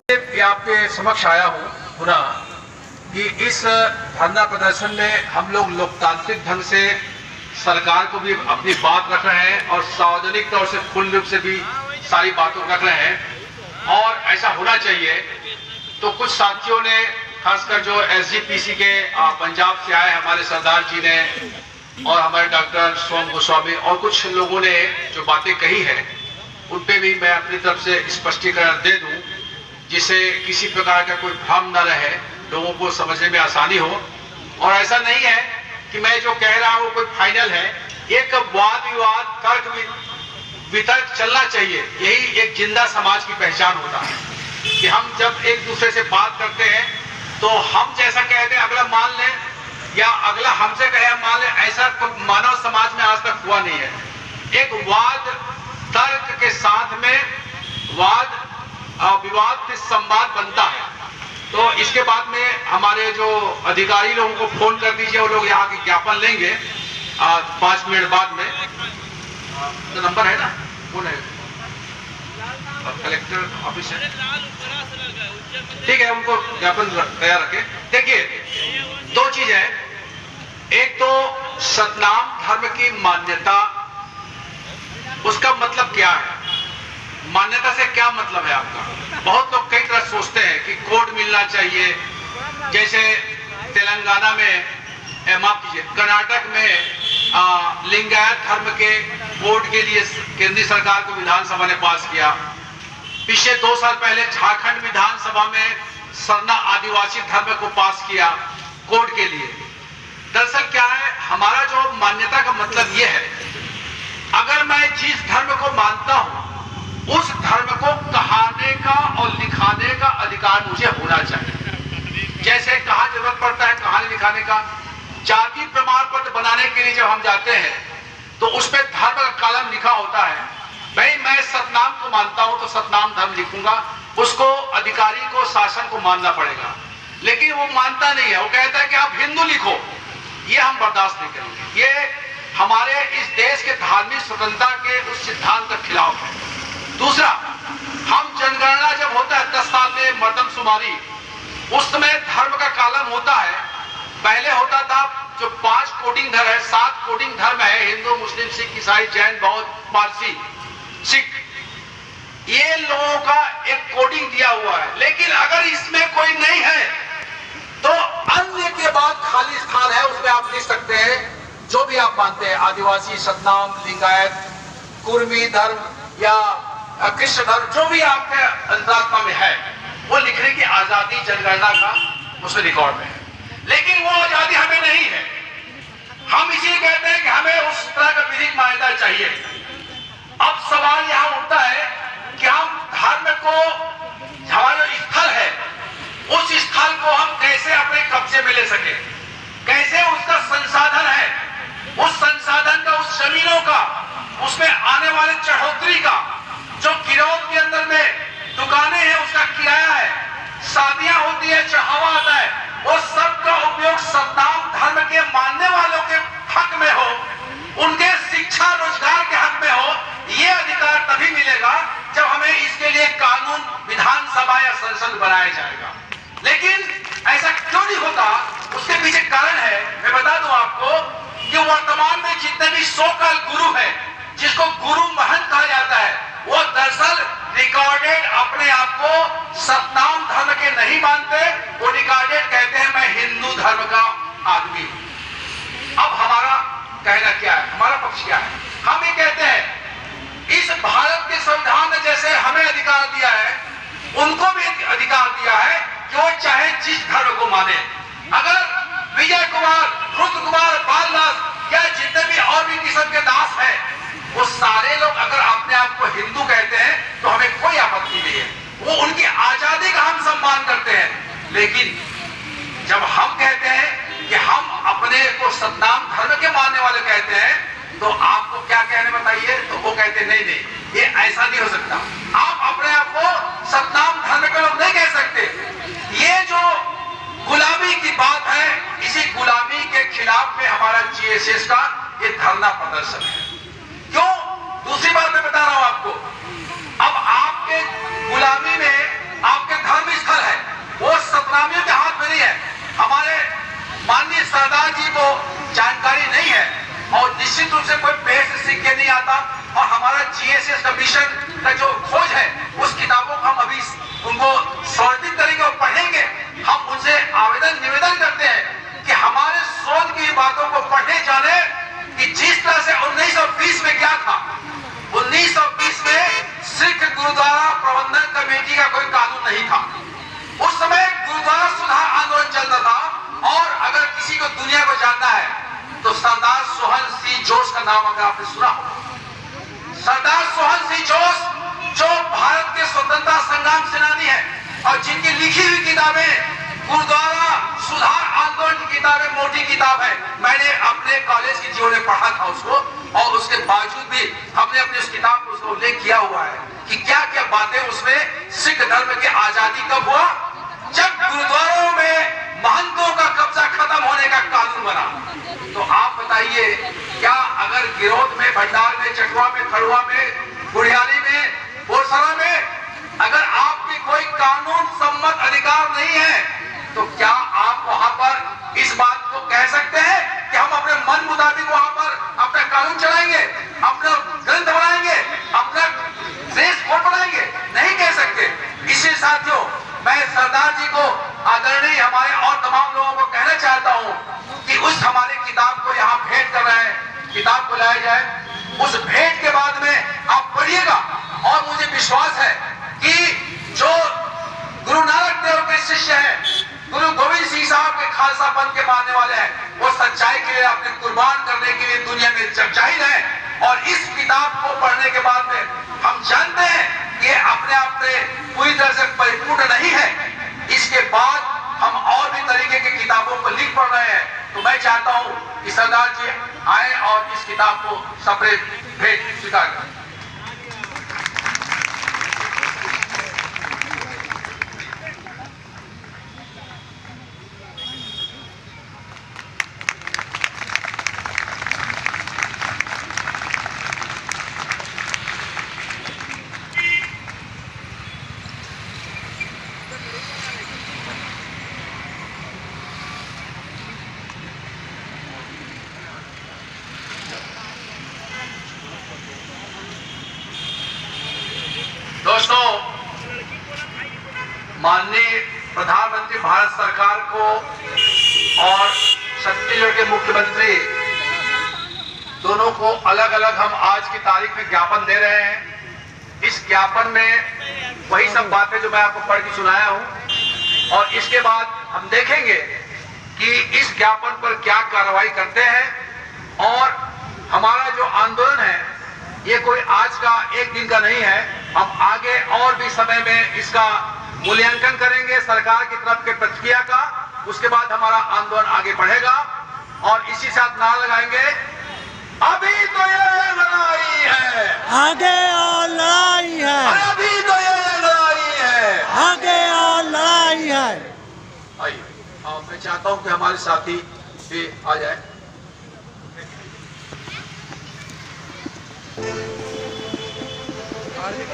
आपके समक्ष आया हूँ पुनः कि इस धरना प्रदर्शन में हम लोग लोकतांत्रिक ढंग से सरकार को भी अपनी बात रख रहे हैं और सार्वजनिक तौर से खुले रूप से भी सारी बातों रख रहे हैं और ऐसा होना चाहिए। तो कुछ साथियों ने, खासकर जो एसजीपीसी के पंजाब से आए हमारे सरदार जी ने और हमारे डॉक्टर सोम गोस्वामी और कुछ लोगों ने जो बातें कही है उन पे भी मैं अपनी तरफ से स्पष्टीकरण दे दूं, जिससे किसी प्रकार का कोई भ्रम न रहे, लोगों को समझने में आसानी हो। और ऐसा नहीं है कि मैं जो कह रहा हूं कोई फाइनल है, एक वाद विवाद तर्क वितर्क चलना चाहिए। यही एक जिंदा समाज की पहचान होता है कि हम जब एक दूसरे से बात करते हैं तो हम जैसा कहते हैं अगला मान ले या अगला हमसे कहे मान ले, ऐसा मानव समाज में आज तक हुआ नहीं है। एक वाद तर्क के साथ में वाद विवाद से संवाद बनता है। तो इसके बाद में हमारे जो अधिकारी लोगों को फोन कर दीजिए, वो लोग यहाँ के ज्ञापन लेंगे 5 मिनट बाद में। तो नंबर है ना, कौन है? कलेक्टर ऑफिस है, ठीक है, उनको ज्ञापन तैयार रखें। देखिए, 2 चीज है। एक तो सतनाम धर्म की मान्यता, उसका मतलब क्या है? मान्यता से क्या मतलब है आपका? बहुत लोग कई तरह सोचते हैं कि कोड मिलना चाहिए, जैसे तेलंगाना में, माफ कीजिए, कर्नाटक में लिंगायत धर्म के कोड के लिए केंद्रीय सरकार को विधानसभा ने पास किया। पिछले 2 साल पहले झारखंड विधानसभा में सरना आदिवासी धर्म को पास किया कोड के लिए। दरअसल क्या है, हमारा जो मान्यता का मतलब यह है, अगर मैं जिस धर्म को मानता हूं उस धर्म को कहाने का और लिखाने का अधिकार मुझे होना चाहिए। जैसे कहाँ जरूरत पड़ता है कहानी लिखाने का, जाति प्रमाण पत्र बनाने के लिए जब हम जाते हैं तो उसमें धर्म का कॉलम लिखा होता है। भाई मैं सतनाम को मानता हूं तो सतनाम धर्म लिखूंगा, उसको अधिकारी को शासन को मानना पड़ेगा। लेकिन वो मानता नहीं है, वो कहता है कि आप हिंदू लिखो। ये हम बर्दाश्त नहीं करेंगे। ये हमारे इस देश के धार्मिक स्वतंत्रता के उस सिद्धांत के खिलाफ है। दूसरा, हम जनगणना जब होता है 10 साल में मर्दमशुमारी, उस समय धर्म का कॉलम होता है। पहले होता था जो 5 कोडिंग धर्म है, 7 कोडिंग धर्म है, हिंदू, मुस्लिम, सिख, ईसाई, जैन, बौद्ध, पारसी, सिख, ये लोगों का एक कोडिंग दिया हुआ है। लेकिन अगर इसमें कोई नहीं है तो अन्य के बाद खाली स्थान है, उसमें आप लिख सकते हैं जो भी आप मानते हैं, आदिवासी, सतनाम, लिंगायत, कुर्मी धर्म या कृष्ण धर्म, जो भी आपके अंतरात्मा में है, वो लिखने की आजादी जनगणना का उसमें रिकॉर्ड में है। लेकिन वो आजादी हमें नहीं है। हम इसीलिए कहते हैं कि हमें उस तरह का विधिक मान्यता चाहिए। अब सवाल यहां उठता है कि हम धर्म को, हमारा जो स्थल है, उस स्थल को हम कैसे अपने कब्जे में ले सके, कैसे उसका संसाधन है, उस संसाधन का, उस जमीनों का, उसमें आने वाले चढ़ोतरी का, जो गिरोह के अंदर में दुकानें हैं उसका किराया है, शादियां होती है, चढ़ावा आता है, वो सब का उपयोग सतनाम धर्म के मानने वालों के हक में हो, उनके शिक्षा रोजगार के हक में हो। ये अधिकार तभी मिलेगा जब हमें इसके लिए कानून विधानसभा या संसद बनाया जाएगा। लेकिन ऐसा क्यों नहीं होता, उसके पीछे कारण है। मैं बता दूं आपको कि वर्तमान में जितने भी सो-कॉल्ड गुरु है, जिसको गुरु महंत कहा जाता है, वो दरअसल रिकॉर्डेड अपने आप को सतनाम धर्म के नहीं मानते। वो रिकॉर्डेड कहते हैं मैं हिंदू धर्म का आदमी हूं। अब हमारा कहना क्या है, हमारा पक्ष क्या है? हम ये कहते हैं इस भारत के संविधान ने जैसे हमें अधिकार दिया है, उनको भी अधिकार दिया है कि वो चाहे जिस धर्म को माने। अगर विजय कुमार, रुद्र कुमार, बालदास या जितने भी और भी किस्म के दास हैं, वो सारे लोग अगर अपने आप को हिंदू कहते हैं तो हमें कोई आपत्ति नहीं है। वो उनकी आजादी का हम सम्मान करते हैं। लेकिन जब हम कहते हैं कि हम अपने को सतनाम धर्म के मानने वाले कहते हैं, तो आपको क्या कहने बताइए? तो वो कहते नहीं नहीं, ये ऐसा नहीं हो सकता। आप अपने आप को सतनाम धर्म के लोग नहीं कह सकते। ये जो गुलामी की बात है, इसी गुलामी के खिलाफ में हमारा जीएसएस का ये धरना प्रदर्शन है। क्यों? दूसरी बात मैं बता रहा हूं आपको। अब आपके गुलामी में, आपके धर्म रूप से कोई पेड़ से सीख के नहीं आता। और हमारा GSS का मिशन का जो खोज है, उस किताबों को हम अभी उनको समर्पित करेंगे और पढ़ेंगे। हम उनसे निवेदन करते हैं कि हमारे शोध की बातों को पढ़े जाने कि जिस तरह से 1920 में क्या था। 1920 में सिख गुरुद्वारा प्रबंधन कमेटी का कोई कानून नहीं था। उस समय गुरुद्वारा सुधार आंदोलन चलता था। और अगर किसी को दुनिया को जानना है तो सरदार सोहन सिंह जोश का नाम अगर आपने सुना हो, सरदार सोहन सिंह जोश जो भारत के स्वतंत्रता संग्राम सेनानी है और जिनकी लिखी हुई किताबें गुरुद्वारा सुधार आंदोलन की किताबें मोटी किताब है। मैंने अपने कॉलेज के जीवन में पढ़ा था उसको, और उसके बावजूद भी हमने अपनी उस किताब को उसका उल्लेख किया हुआ है कि क्या क्या बातें उसमें सिख धर्म की आजादी कब हुआ, जब गुरुद्वारों में महंतों का कब्जा खत्म होने का कानून बना। तो आप बताइए, क्या अगर गिरोध में, भंडार में, चटवा में, खड़ुआ में, गुड़ियाली में, बोरसरा में अगर आपकी कोई कानून सम्मत अधिकार नहीं है, तो क्या आप वहां पर इस बात को कह सकते हैं कि हम अपने मन मुताबिक वहां पर अपना कानून चलाएंगे, अपना ग्रंथ बनाएंगे, अपना देश कोड बनाएंगे? नहीं कह सकते। इसलिए साथियों, मैं सरदार जी को, आदरणीय हमारे और तमाम लोगों को कहना चाहता हूं कि उस हमारे किताब को यहाँ भेंट कर रहे हैं, किताब को लाया जाए। उस भेंट के बाद में आप पढ़िएगा और मुझे विश्वास है कि जो गुरु नानक देव के शिष्य हैं, गुरु गोविंद सिंह साहब के खालसा पंथ के मानने वाले हैं, वो सच्चाई के लिए अपने कुर्बान करने के लिए दुनिया में जाहिर है। और इस किताब को पढ़ने के बाद में हम जानते हैं कि अपने आप में पूरी तरह से परिपूर्ण नहीं है। इसके बाद हम और भी तरीके की किताबों को लिख पढ़ रहे हैं। तो मैं चाहता हूं कि सरदार जी आए और इस किताब को सेपरेट भेंट स्वीकार करें। दोस्तों, माननीय प्रधानमंत्री भारत सरकार को और छत्तीसगढ़ के मुख्यमंत्री दोनों को अलग अलग हम आज की तारीख में ज्ञापन दे रहे हैं। इस ज्ञापन में वही सब बातें जो मैं आपको पढ़ के सुनाया हूं, और इसके बाद हम देखेंगे कि इस ज्ञापन पर क्या कार्रवाई करते हैं। और हमारा जो आंदोलन है ये कोई आज का एक दिन का नहीं है। हम आगे और भी समय में इसका मूल्यांकन करेंगे सरकार की तरफ के प्रतिक्रिया का। उसके बाद हमारा आंदोलन आगे बढ़ेगा और इसी साथ नारा लगाएंगे, अभी तो ये लड़ाई है, आगे और लड़ाई है, अभी तो ये लड़ाई है, आगे और लड़ाई है। आइए, मैं चाहता हूं कि हमारे साथी भी आ जाए। आगे